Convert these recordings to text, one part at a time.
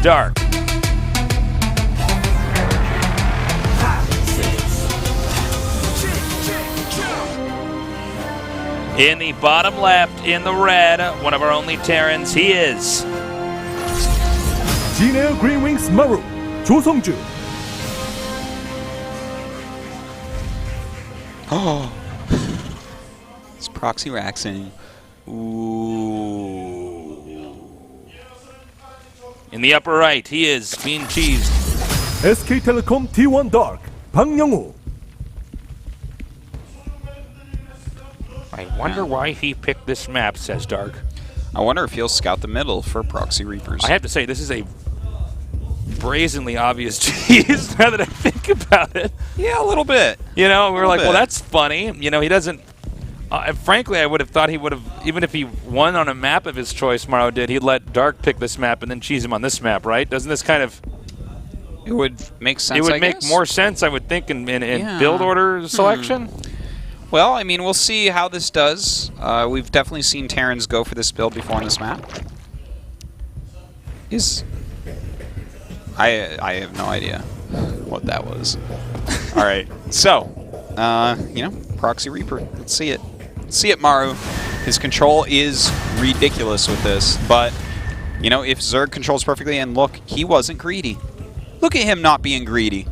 Dark. In the bottom left, in the red, one of our only Terrans, he is GSL Green Wings Maru, 조성주. Oh, it's proxy raxing. Ooh. in the upper right. He is being cheesed. SK Telecom T1 Dark, 박영우. I wonder why he picked this map, says Dark. I wonder if he'll scout the middle for proxy reapers. I have to say, this is a brazenly obvious cheese now that I think about it. Yeah, a little bit. You know, we're like, well, that's funny. You know, he doesn't... frankly, I would have thought he would have, even if he won on a map of his choice, Maru did, he'd let Dark pick this map and then cheese him on this map, right? Doesn't this kind of... It would make sense, It would I make guess. more sense, I would think, in build order selection. Well, I mean, we'll see how this does. We've definitely seen Terrans go for this build before on this map. I have no idea what that was. All right, so, you know, Proxy Reaper. Let's see it. Let's see it, Maru. His control is ridiculous with this, but, you know, if Zerg controls perfectly, and look, he wasn't greedy. Look at him not being greedy.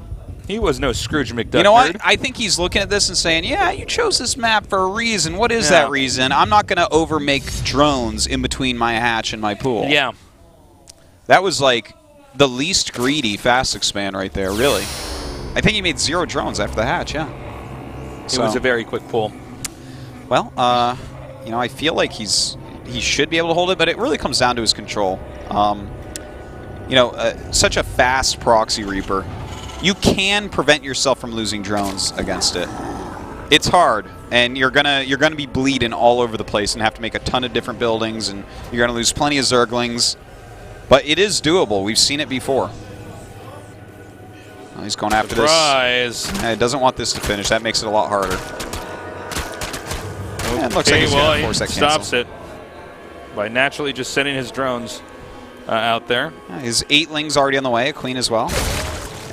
He was no Scrooge McDuck. You know what? nerd. I think he's looking at this and saying, yeah, you chose this map for a reason. What is that reason? I'm not going to overmake drones in between my hatch and my pool. Yeah. That was like the least greedy fast expand right there, really. I think he made 0 drones after the hatch, yeah. It was a very quick pull. Well, you know, I feel like he should be able to hold it, but it really comes down to his control. You know, such a fast proxy reaper. You can prevent yourself from losing drones against it. It's hard, and you're gonna be bleeding all over the place and have to make a ton of different buildings, and you're gonna lose plenty of Zerglings. But it is doable. We've seen it before. Oh, he's going after Surprise. this. It doesn't want this to finish. That makes it a lot harder. Okay, And it looks like he's well, gonna force that he cancel. stops it by naturally just sending his drones out there. Yeah, his 8 lings already on the way, a queen as well.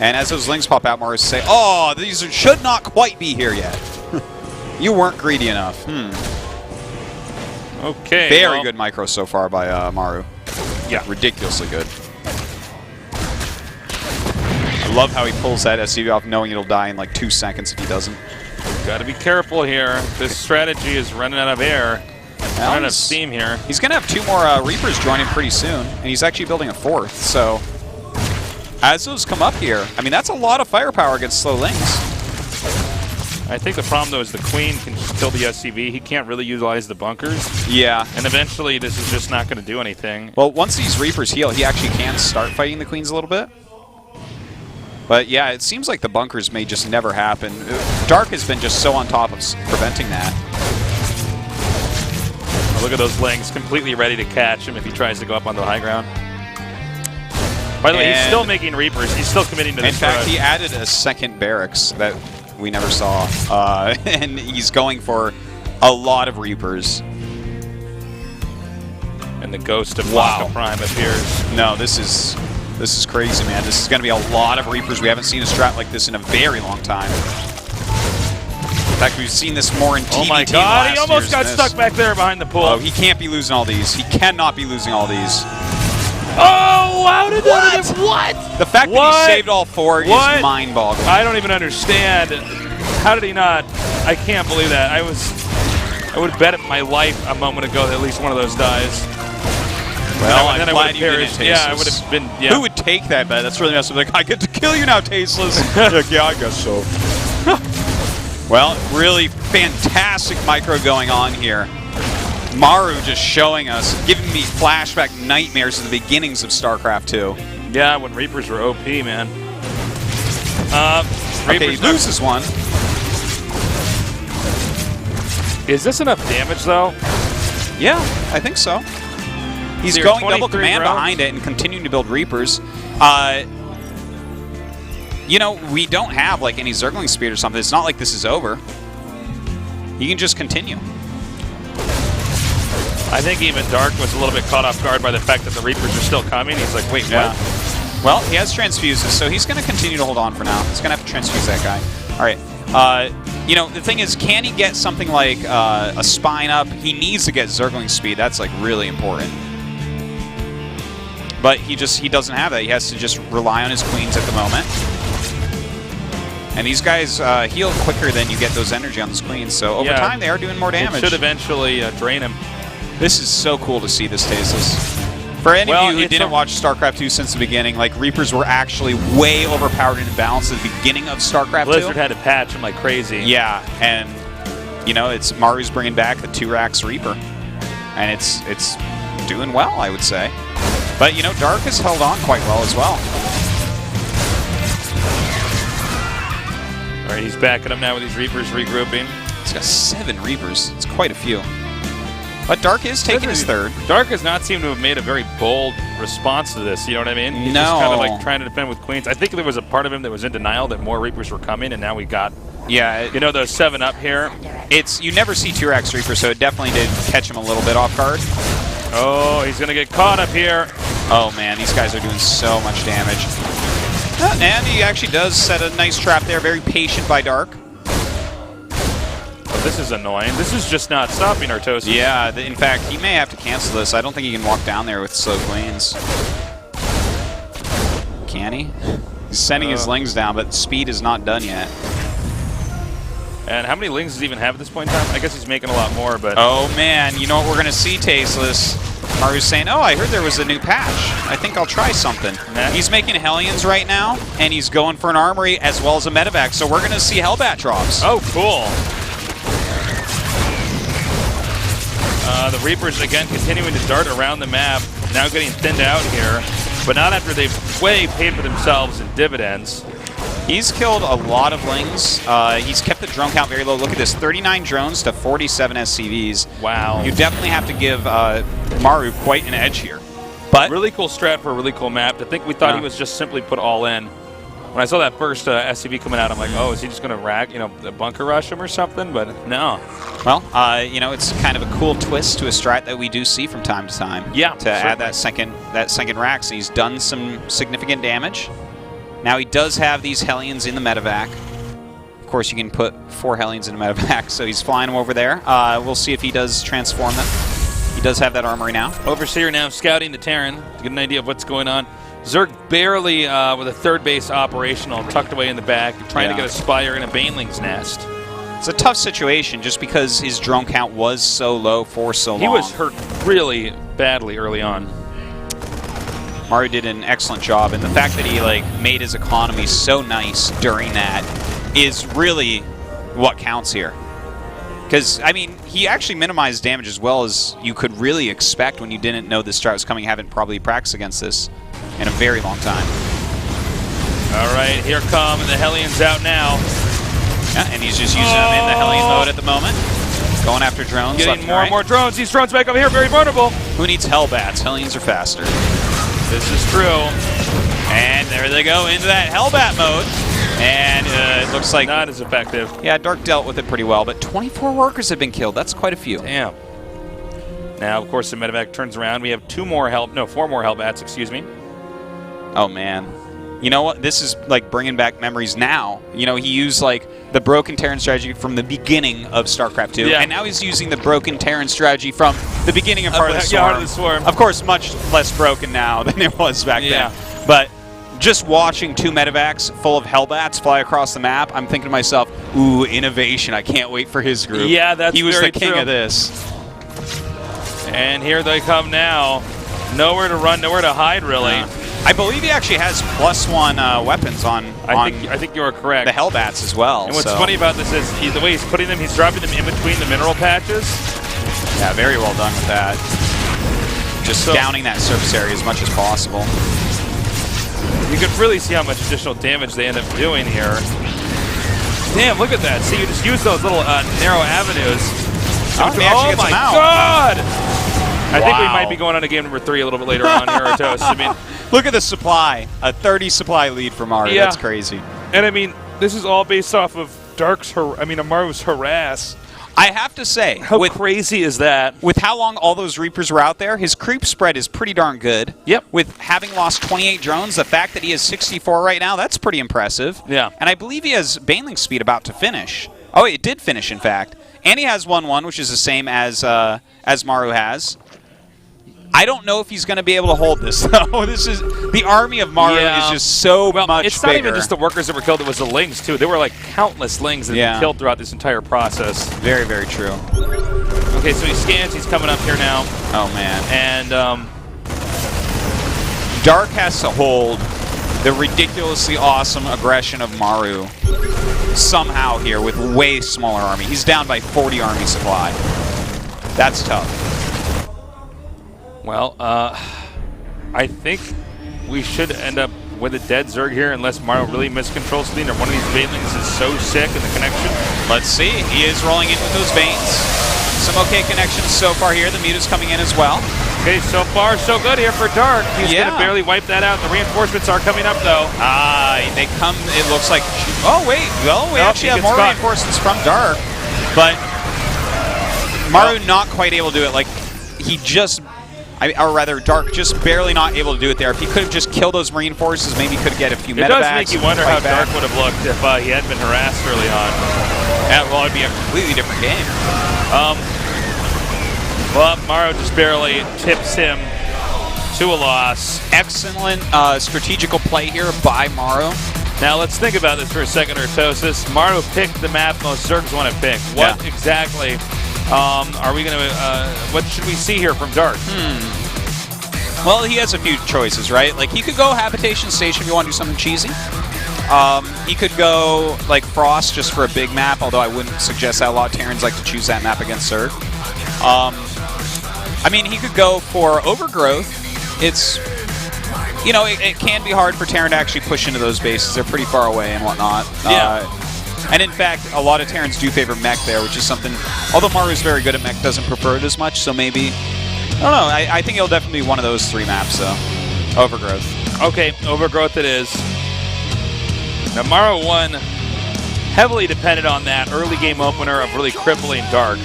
And as those lings pop out, Maru say, "Oh, these should not quite be here yet. You weren't greedy enough." Okay. Very well, good micro so far by Maru. Yeah. Ridiculously good. I love how he pulls that SCV off knowing it'll die in like 2 seconds if he doesn't. Got to be careful here. This strategy is running out of air. Running out of steam here. He's going to have 2 more Reapers joining pretty soon, and he's actually building a 4th, so... As those come up here, I mean, that's a lot of firepower against slow lings. I think the problem, though, is the Queen can kill the SCV. He can't really utilize the bunkers. Yeah. And eventually, this is just not going to do anything. Well, once these Reapers heal, he actually can start fighting the Queens a little bit. But yeah, it seems like the bunkers may just never happen. Dark has been just so on top of preventing that. Oh, look at those lings, completely ready to catch him if he tries to go up on the high ground. By the way, he's still making Reapers. He's still committing to this. In fact, he added a second barracks that we never saw. And he's going for a lot of Reapers. And the ghost of Waka Prime appears. No, this is crazy, man. This is going to be a lot of Reapers. We haven't seen a strat like this in a very long time. In fact, we've seen this more in TVT. Oh my god, he almost got stuck back there behind the pool. Oh, he can't be losing all these. He cannot be losing all these. Oh, how did that? What? The fact that he saved all 4 is mind-boggling. I don't even understand. How did he not? I can't believe that. I would have bet my life a moment ago that at least one of those dies. Well, I'm glad you didn't, Tasteless. Yeah, I would have been, yeah. Who would take that bet? That's really messed up. Like, I get to kill you now, Tasteless. Like, yeah, I guess so. Well, really fantastic micro going on here. Maru just showing us, giving me flashback nightmares of the beginnings of StarCraft II. Yeah, when Reapers were OP, man. Okay, he loses one. Is this enough damage, though? Yeah, I think so. He's Here, going double command rounds. behind it and continuing to build Reapers. You know, we don't have like any Zergling speed or something. It's not like this is over. He can just continue. I think even Dark was a little bit caught off guard by the fact that the Reapers are still coming. He's like, wait, what? Well, he has transfuses, so he's going to continue to hold on for now. He's going to have to transfuse that guy. All right. You know, the thing is, can he get something like a spine up? He needs to get Zergling speed. That's like really important. But he doesn't have that. He has to just rely on his queens at the moment. And these guys heal quicker than you get those energy on those queens. So over time, they are doing more damage. It should eventually drain him. This is so cool to see this Stasis. For any of you who didn't watch StarCraft II since the beginning, like Reapers were actually way overpowered and imbalanced at the beginning of StarCraft II. Blizzard had to patch him like crazy. Yeah, and you know, it's Maru's bringing back the 2-Rax Reaper, and it's doing well, I would say. But you know, Dark has held on quite well as well. All right, he's backing up now with these Reapers regrouping. He's got 7 Reapers. It's quite a few. But Dark is taking his third. Dark does not seem to have made a very bold response to this, you know what I mean? He's just kind of like trying to defend with queens. I think there was a part of him that was in denial that more Reapers were coming, and now we got, you know, those 7 up here. You never see 2-Rax Reaper, so it definitely did catch him a little bit off guard. Oh, he's going to get caught up here. Oh, man, these guys are doing so much damage. And he actually does set a nice trap there. Very patient by Dark. This is annoying. This is just not stopping Artosis. Yeah, in fact, he may have to cancel this. I don't think he can walk down there with slow queens. Can he? He's sending his lings down, but speed is not done yet. And how many lings does he even have at this point in time? I guess he's making a lot more, but... Oh, man. You know what we're going to see, Tasteless? Maru's saying, oh, I heard there was a new patch. I think I'll try something. He's making Hellions right now, and he's going for an armory as well as a medevac, so we're going to see Hellbat drops. Oh, cool. The Reapers, again, continuing to dart around the map, now getting thinned out here, but not after they've way paid for themselves in dividends. He's killed a lot of lings. He's kept the drone count very low. Look at this, 39 drones to 47 SCVs. Wow. You definitely have to give Maru quite an edge here. But really cool strat for a really cool map. I think we thought he was just simply put all in. When I saw that first SCV coming out, I'm like, oh, is he just going to rack, you know, bunker rush him or something? But no. Well, you know, it's kind of a cool twist to a strat that we do see from time to time. Yeah. To add that second rack, so he's done some significant damage. Now he does have these Hellions in the medevac. Of course, you can put 4 Hellions in the medevac, so he's flying them over there. We'll see if he does transform them. He does have that armory now. Overseer now scouting the Terran to get an idea of what's going on. Zerg barely with a third base operational, tucked away in the back, trying to get a Spire in a Baneling's nest. It's a tough situation just because his drone count was so low for so long. He was hurt really badly early on. Maru did an excellent job, and the fact that he made his economy so nice during that is really what counts here. Because, I mean, he actually minimized damage as well as you could really expect when you didn't know this strat was coming. Haven't probably practiced against this in a very long time. All right, here come the Hellions out now. Yeah, and he's just using them in the Hellion mode at the moment. Going after drones. Getting more and more drones. These drones back up here, very vulnerable. Who needs Hellbats? Hellions are faster. This is true. And there they go into that Hellbat mode. And it looks like... Not as effective. Yeah, Dark dealt with it pretty well, but 24 workers have been killed. That's quite a few. Damn. Now, of course, the medevac turns around. We have 4 more Hellbats, excuse me. Oh, man. You know what? This is like bringing back memories now. You know, he used the broken Terran strategy from the beginning of StarCraft II, and now he's using the broken Terran strategy from the beginning of Heart of the Swarm. Heart of the Swarm. Of course, much less broken now than it was back then. But just watching 2 medevacs full of Hellbats fly across the map, I'm thinking to myself, ooh, innovation. I can't wait for his group. Yeah, that's He was very the king true. of this. And here they come now. Nowhere to run, nowhere to hide, really. I believe he actually has +1 weapons on I think you are correct. the Hellbats as well. And what's funny about this is the way he's putting them, he's dropping them in between the mineral patches. Yeah, very well done with that. Just downing that surface area as much as possible. You can really see how much additional damage they end up doing here. Damn, look at that. See, you just use those little narrow avenues. Oh my God! I think we might be going on to game number 3 a little bit later on here, Toast. I mean, look at the supply. A 30 supply lead for Maru. Yeah. That's crazy. And I mean, this is all based off of Maru's harass. I have to say, How crazy is that? with how long all those Reapers were out there, his creep spread is pretty darn good. Yep. With having lost 28 drones, the fact that he has 64 right now, that's pretty impressive. Yeah. And I believe he has Baneling speed about to finish. Oh, it did finish, in fact. And he has 1-1, which is the same as Maru has. I don't know if he's going to be able to hold this, though. This is the army of Maru is just so much it's not bigger. even just the workers that were killed, it was the Lings, too. There were, like, countless Lings that have been killed throughout this entire process. Very, very true. Okay, so he scans. He's coming up here now. Oh, man. And, Dark has to hold the ridiculously awesome aggression of Maru somehow here with way smaller army. He's down by 40 army supply. That's tough. well, I think we should end up with a dead Zerg here unless Maru really miscontrols something or one of these Banelings is so sick in the connection. Let's see. He is rolling in with those veins. Some okay connections so far here. The muta's coming in as well. Okay, so far so good here for Dark. He's going to barely wipe that out. The reinforcements are coming up, though. They come, it looks like... Oh, wait. Well, we actually have more reinforcements from Dark. But Maru not quite able to do it. Like, he just... or rather, Dark just barely not able to do it there. If he could have just killed those Marine forces, maybe he could get a few medevacs. It does make you wonder how Dark would have looked if he hadn't been harassed early on. Yeah, well, it'd be a completely different game. Well, Maru just barely tips him to a loss. Excellent strategical play here by Maru. Now, let's think about this for a second, Ortosis. Maru picked the map most Zergs want to pick. What exactly are we going to... what should we see here from Dark? Well, he has a few choices, right? Like, he could go Habitation Station if you want to do something cheesy. He could go, like, Frost just for a big map, although I wouldn't suggest that. A lot of Terrans like to choose that map against Zerg. I mean, he could go for Overgrowth. It's, you know, it can be hard for Terran to actually push into those bases. They're pretty far away and whatnot. And in fact, a lot of Terrans do favor mech there, which is something, although Maru's very good at mech, doesn't prefer it as much, so maybe, I don't know, I think it'll definitely be one of those three maps, though. Overgrowth. Okay, Overgrowth it is. Now, Maru won heavily dependent on that early game opener of really crippling Dark.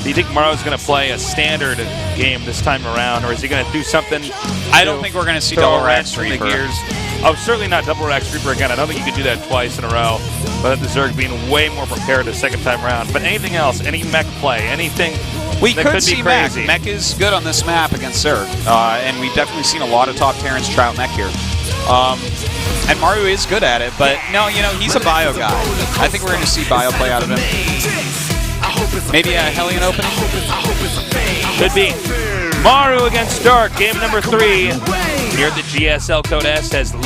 Do you think Maru's going to play a standard game this time around, or is he going to do something? I don't think we're going to see double Rax Reaper. Oh, certainly not double Rax Reaper again. I don't think you could do that twice in a row. But the Zerg being way more prepared the second time around. But anything else, any mech play, anything we that could see be mech. Crazy. Mech is good on this map against Zerg, and we've definitely seen a lot of top Terrans try out mech here. And Maru is good at it, but no, you know, he's a bio guy. I think we're going to see bio play out of him. Maybe a Hellion opening? Could be. Maru against Dark, game number 3 here at the GSL Code S has low.